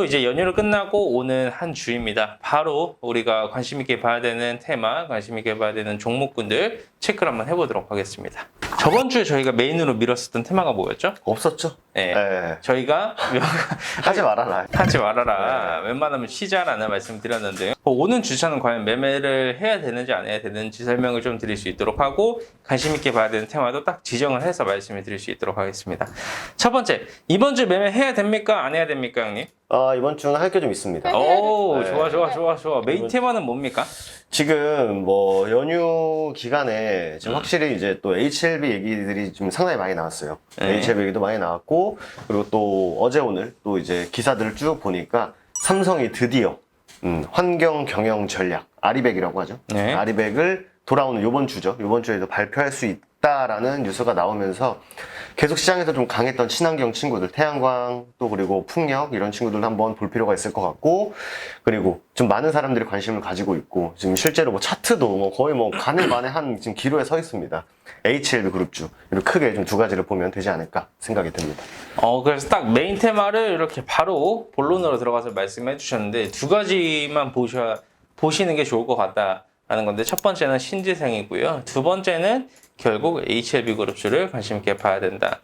또 이제 연휴를 끝나고 오는 한 주입니다. 바로 우리가 관심 있게 봐야 되는 테마, 관심 있게 봐야 되는 종목군들 체크를 한번 해보도록 하겠습니다. 저번 주에 저희가 메인으로 밀었었던 테마가 뭐였죠? 없었죠? 네. 네. 저희가 하지 말아라. 하지 말아라. 웬만하면 쉬자라는 말씀 드렸는데요. 오는 주차는 과연 매매를 해야 되는지 안 해야 되는지 설명을 좀 드릴 수 있도록 하고 관심 있게 봐야 되는 테마도 딱 지정을 해서 말씀을 드릴 수 있도록 하겠습니다. 첫 번째, 이번 주 매매 해야 됩니까? 안 해야 됩니까, 형님? 이번 주는 할 게 좀 있습니다. 오, 네. 좋아. 메인 테마는 뭡니까? 지금 뭐 연휴 기간에 지금 확실히 이제 또 HLB 얘기들이 좀 상당히 많이 나왔어요. 네. HLB 얘기도 많이 나왔고, 그리고 또 어제 오늘 또 이제 기사들을 쭉 보니까 삼성이 드디어 환경 경영 전략 아리백이라고 하죠. 네. 아리백을 돌아오는 요번 주죠. 요번 주에도 발표할 수 있다라는 뉴스가 나오면서 계속 시장에서 좀 강했던 친환경 친구들, 태양광 또 그리고 풍력 이런 친구들 한번 볼 필요가 있을 것 같고, 그리고 좀 많은 사람들이 관심을 가지고 있고 지금 실제로 뭐 차트도 뭐 거의 뭐 가늘만에 한 지금 기로에 서 있습니다. HLB 그룹주 이렇게 크게 좀 두 가지를 보면 되지 않을까 생각이 듭니다. 그래서 딱 메인 테마를 이렇게 바로 본론으로 들어가서 말씀해 주셨는데 두 가지만 보시는 게 좋을 것 같다라는 건데, 첫 번째는 신재생이고요. 두 번째는 결국 HLB 그룹주를 관심 있게 봐야 된다.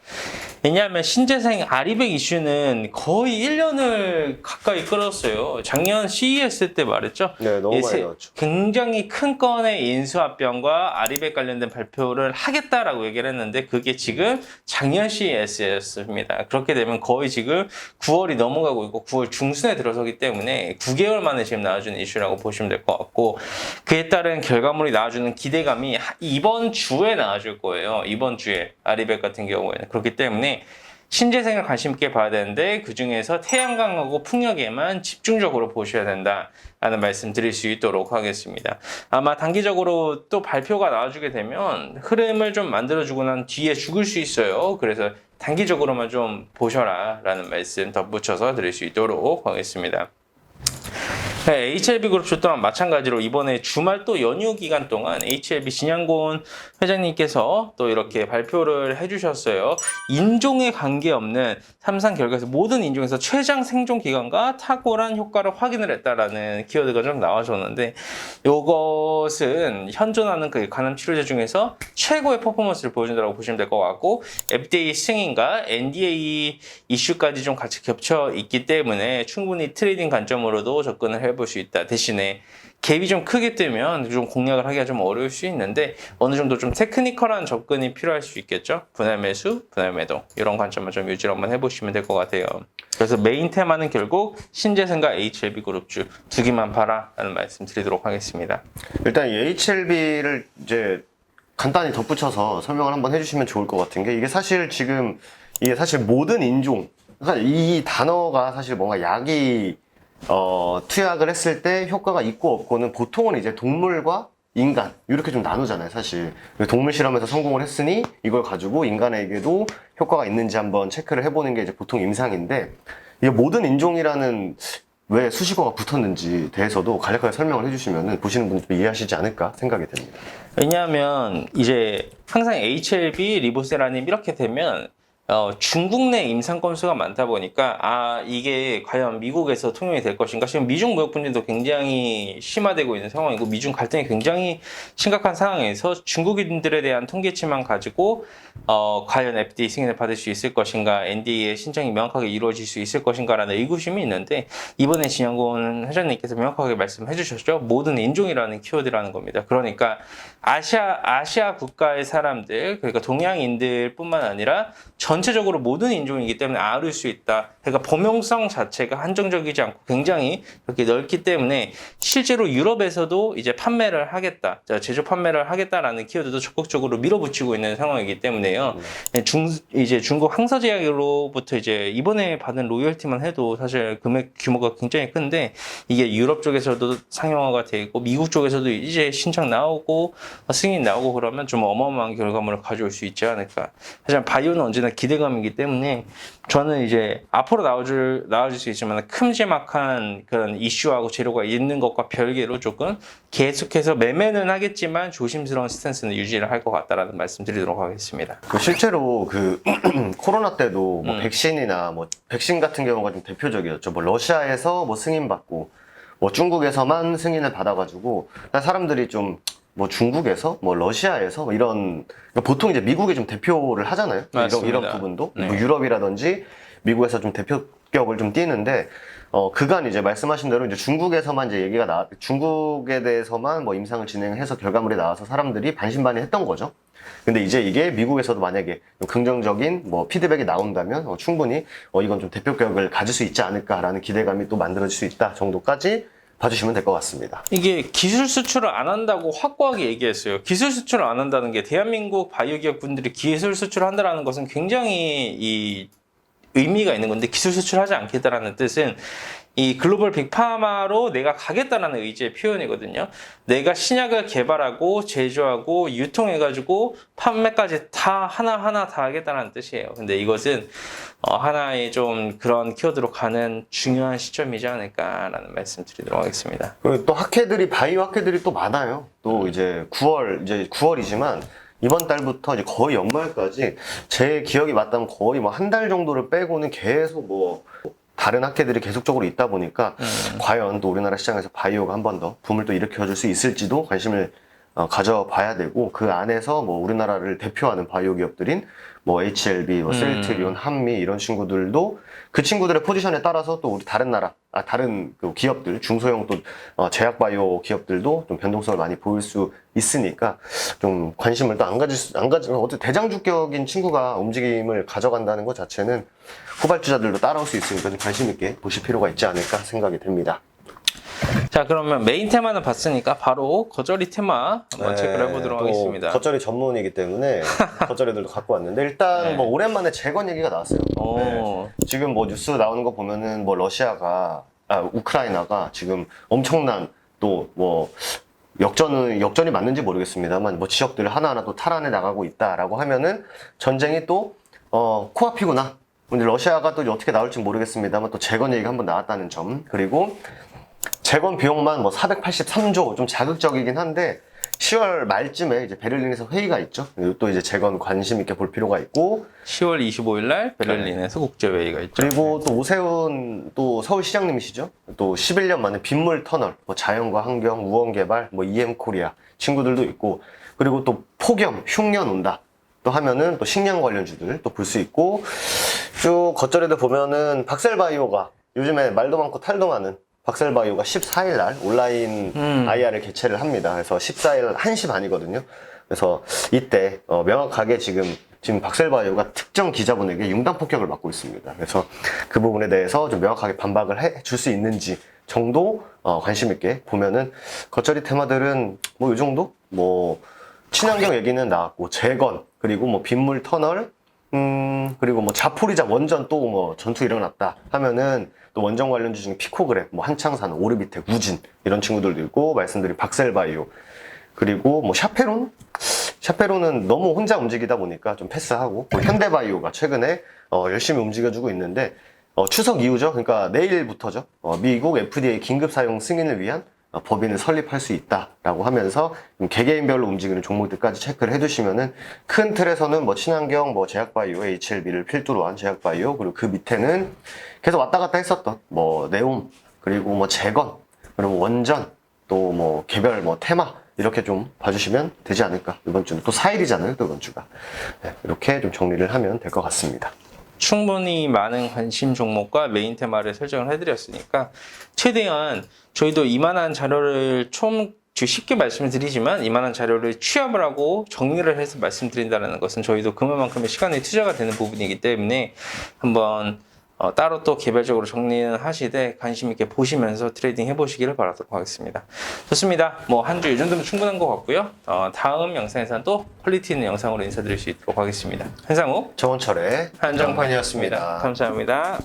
왜냐하면 신재생 아리백 이슈는 거의 1년을 가까이 끌었어요. 작년 CES 때 말했죠. 네, 너무 많이 나왔죠. 굉장히 큰 건의 인수합병과 아리백 관련된 발표를 하겠다라고 얘기를 했는데 그게 지금 작년 CES였습니다. 그렇게 되면 거의 지금 9월이 넘어가고 있고 9월 중순에 들어서기 때문에 9개월 만에 지금 나와주는 이슈라고 보시면 될 것 같고, 그에 따른 결과물이 나와주는 기대감이 이번 주에 나와줄 거예요. 이번 주에 아리백 같은 경우에는. 그렇기 때문에 신재생을 관심 있게 봐야 되는데 그 중에서 태양광하고 풍력에만 집중적으로 보셔야 된다라는 말씀 드릴 수 있도록 하겠습니다. 아마 단기적으로 또 발표가 나와주게 되면 흐름을 좀 만들어주고 난 뒤에 죽을 수 있어요. 그래서 단기적으로만 좀 보셔라 라는 말씀 덧붙여서 드릴 수 있도록 하겠습니다. 네, HLB 그룹주 또한 마찬가지로 이번에 주말 또 연휴 기간 동안 HLB 진양곤 회장님께서 또 이렇게 발표를 해주셨어요. 인종에 관계없는 삼상 결과에서 모든 인종에서 최장 생존 기간과 탁월한 효과를 확인을 했다라는 키워드가 좀 나와줬는데, 이것은 현존하는 그 간암 치료제 중에서 최고의 퍼포먼스를 보여준다고 보시면 될 것 같고, FDA 승인과 NDA 이슈까지 좀 같이 겹쳐 있기 때문에 충분히 트레이딩 관점으로도 접근을 해볼 수 있다. 대신에 갭이 좀 크게 뜨면 좀 공략을 하기가 좀 어려울 수 있는데 어느 정도 좀 테크니컬한 접근이 필요할 수 있겠죠. 분할 매수, 분할 매도 이런 관점만 좀 유지를 한번 해보시면 될 것 같아요. 그래서 메인 테마는 결국 신재생과 HLB 그룹주 두 개만 봐라라는 말씀 드리도록 하겠습니다. 일단 이 HLB를 이제 간단히 덧붙여서 설명을 한번 해주시면 좋을 것 같은 게, 이게 사실 지금 이게 사실 모든 인종, 그러니까 이 단어가 사실 뭔가 약이 투약을 했을 때 효과가 있고 없고는 보통은 이제 동물과 인간 이렇게 좀 나누잖아요. 사실 동물 실험에서 성공을 했으니 이걸 가지고 인간에게도 효과가 있는지 한번 체크를 해보는 게 이제 보통 임상인데, 이게 모든 인종이라는 왜 수식어가 붙었는지 대해서도 간략하게 설명을 해주시면 보시는 분들 좀 이해하시지 않을까 생각이 됩니다. 왜냐하면 이제 항상 HLB, 리보세라님 이렇게 되면 중국 내 임상 건수가 많다 보니까 이게 과연 미국에서 통용이 될 것인가, 지금 미중 무역 분쟁도 굉장히 심화되고 있는 상황이고 미중 갈등이 굉장히 심각한 상황에서 중국인들에 대한 통계치만 가지고 과연 FDA 승인을 받을 수 있을 것인가, NDA의 신청이 명확하게 이루어질 수 있을 것인가라는 의구심이 있는데, 이번에 진양곤 회장님께서 명확하게 말씀해 주셨죠. 모든 인종이라는 키워드라는 겁니다. 그러니까 아시아 국가의 사람들, 그러니까 동양인들 뿐만 아니라 전체적으로 모든 인종이기 때문에 아를 수 있다. 그러니까 범용성 자체가 한정적이지 않고 굉장히 이렇게 넓기 때문에 실제로 유럽에서도 이제 판매를 하겠다, 제조 판매를 하겠다라는 키워드도 적극적으로 밀어붙이고 있는 상황이기 때문에요. 이제 중국 항서제약으로부터 이제 이번에 받은 로열티만 해도 사실 금액 규모가 굉장히 큰데, 이게 유럽 쪽에서도 상용화가 돼 있고 미국 쪽에서도 이제 신청 나오고 승인 나오고 그러면 좀 어마어마한 결과물을 가져올 수 있지 않을까. 하지만 바이오는 언제나 기대감이기 때문에 저는 이제 앞으로 나와줄 수 있지만 큼지막한 그런 이슈하고 재료가 있는 것과 별개로 조금 계속해서 매매는 하겠지만 조심스러운 스탠스는 유지를 할 것 같다라는 말씀드리도록 하겠습니다. 실제로 그 코로나 때도 뭐 백신이나 뭐 백신 같은 경우가 좀 대표적이었죠. 뭐 러시아에서 뭐 승인받고 뭐 중국에서만 승인을 받아가지고 사람들이 좀 뭐 중국에서 뭐 러시아에서 뭐 이런 보통 이제 미국이 좀 대표를 하잖아요. 이런 부분도 네. 뭐 유럽이라든지 미국에서 좀 대표격을 좀 띄는데 그간 이제 말씀하신 대로 이제 중국에서만 이제 얘기가 중국에 대해서만 뭐 임상을 진행해서 결과물이 나와서 사람들이 반신반의했던 거죠. 근데 이제 이게 미국에서도 만약에 긍정적인 뭐 피드백이 나온다면 충분히 이건 좀 대표격을 가질 수 있지 않을까라는 기대감이 또 만들어질 수 있다 정도까지 봐주시면 될 것 같습니다. 이게 기술 수출을 안 한다고 확고하게 얘기했어요. 기술 수출을 안 한다는 게 대한민국 바이오 기업 분들이 기술 수출을 한다는 것은 굉장히 의미가 있는 건데 기술 수출하지 않겠다라는 뜻은 이 글로벌 빅파마로 내가 가겠다라는 의지의 표현이거든요. 내가 신약을 개발하고 제조하고 유통해가지고 판매까지 다 하나하나 다 하겠다는 뜻이에요. 근데 이것은 하나의 좀 그런 키워드로 가는 중요한 시점이지 않을까라는 말씀 드리도록 하겠습니다. 또 바이오 학회들이 또 많아요. 또 이제 9월이지만 이번 달부터 이제 거의 연말까지 제 기억이 맞다면 거의 뭐 한 달 정도를 빼고는 계속 뭐 다른 학회들이 계속적으로 있다 보니까 과연 또 우리나라 시장에서 바이오가 한 번 더 붐을 또 일으켜줄 수 있을지도 관심을 가져봐야 되고 그 안에서 뭐 우리나라를 대표하는 바이오 기업들인 뭐 HLB, 뭐 셀트리온, 한미 이런 친구들도 그 친구들의 포지션에 따라서 또 우리 다른 그 기업들 중소형 또 제약 바이오 기업들도 좀 변동성을 많이 보일 수 있으니까 좀 관심을 또 안 가지면 어떻게 대장주격인 친구가 움직임을 가져간다는 것 자체는 후발주자들도 따라올 수 있으니까 좀 관심 있게 보실 필요가 있지 않을까 생각이 됩니다. 자, 그러면 메인 테마는 봤으니까 바로 겉절이 테마 한번 체크를 해보도록 하겠습니다. 겉절이 전문이기 때문에 겉절이들도 갖고 왔는데 일단 네. 뭐 오랜만에 재건 얘기가 나왔어요. 오. 지금 뭐 뉴스 나오는 거 보면은 뭐 우크라이나가 지금 엄청난 또 뭐 역전이 맞는지 모르겠습니다만 뭐 지역들을 하나하나 또 탈환해 나가고 있다라고 하면은 전쟁이 또 코앞이구나. 근데 러시아가 또 어떻게 나올지 모르겠습니다만 또 재건 얘기가 한번 나왔다는 점, 그리고 재건 비용만 뭐 483조 좀 자극적이긴 한데 10월 말쯤에 이제 베를린에서 회의가 있죠. 또 이제 재건 관심 있게 볼 필요가 있고 10월 25일 날 베를린에서 국제회의가 있죠. 그리고 또 오세훈 또 서울시장님이시죠. 또 11년 만에 빗물 터널, 뭐 자연과 환경, 우원개발, 뭐 EM코리아 친구들도 있고, 그리고 또 폭염, 흉년 온다. 또 하면은 또 식량 관련주들 또 볼 수 있고, 쭉 겉절이들 보면은 박셀바이오가 요즘에 말도 많고 탈도 많은 박셀바이오가 14일 날 온라인 IR을 개최를 합니다. 그래서 14일 1시 반이거든요. 그래서 이때 명확하게 지금 박셀바이오가 특정 기자분에게 융단 폭격을 맞고 있습니다. 그래서 그 부분에 대해서 좀 명확하게 반박을 해줄 수 있는지 정도 관심 있게 보면은 겉절이 테마들은 뭐 이 정도? 뭐 친환경 얘기는 나왔고 재건, 그리고 뭐 빗물 터널, 그리고 뭐 자포리자 원전 또 뭐 전투 일어났다 하면은 또 원전 관련주 중에 피코그랩, 뭐 한창산, 오르비텍, 우진 이런 친구들도 있고, 말씀드린 박셀바이오, 그리고 뭐 샤페론은 너무 혼자 움직이다 보니까 좀 패스하고, 뭐 현대바이오가 최근에 열심히 움직여주고 있는데 추석 이후죠. 그러니까 내일부터죠. 미국 FDA 긴급 사용 승인을 위한 법인을 설립할 수 있다라고 하면서 개개인별로 움직이는 종목들까지 체크를 해두시면은 큰 틀에서는 뭐 친환경, 뭐 제약바이오, HLB를 필두로 한 제약바이오, 그리고 그 밑에는 계속 왔다 갔다 했었던 뭐 네옴, 그리고 뭐 재건, 그리고 원전, 또 뭐 개별 뭐 테마 이렇게 좀 봐주시면 되지 않을까. 이번 주는 또 4일이잖아요, 또 이번 주가. 네, 이렇게 좀 정리를 하면 될 것 같습니다. 충분히 많은 관심 종목과 메인 테마를 설정을 해드렸으니까 최대한 저희도 이만한 자료를 쉽게 말씀을 드리지만 이만한 자료를 취합을 하고 정리를 해서 말씀드린다는 것은 저희도 그만큼의 시간이 투자가 되는 부분이기 때문에 한번 따로 또 개별적으로 정리는 하시되 관심 있게 보시면서 트레이딩 해보시기를 바라도록 하겠습니다. 좋습니다. 뭐 한 주 이 정도면 충분한 것 같고요. 다음 영상에서는 또 퀄리티 있는 영상으로 인사드릴 수 있도록 하겠습니다. 한상욱 정원철의 한정판이었습니다. 감사합니다.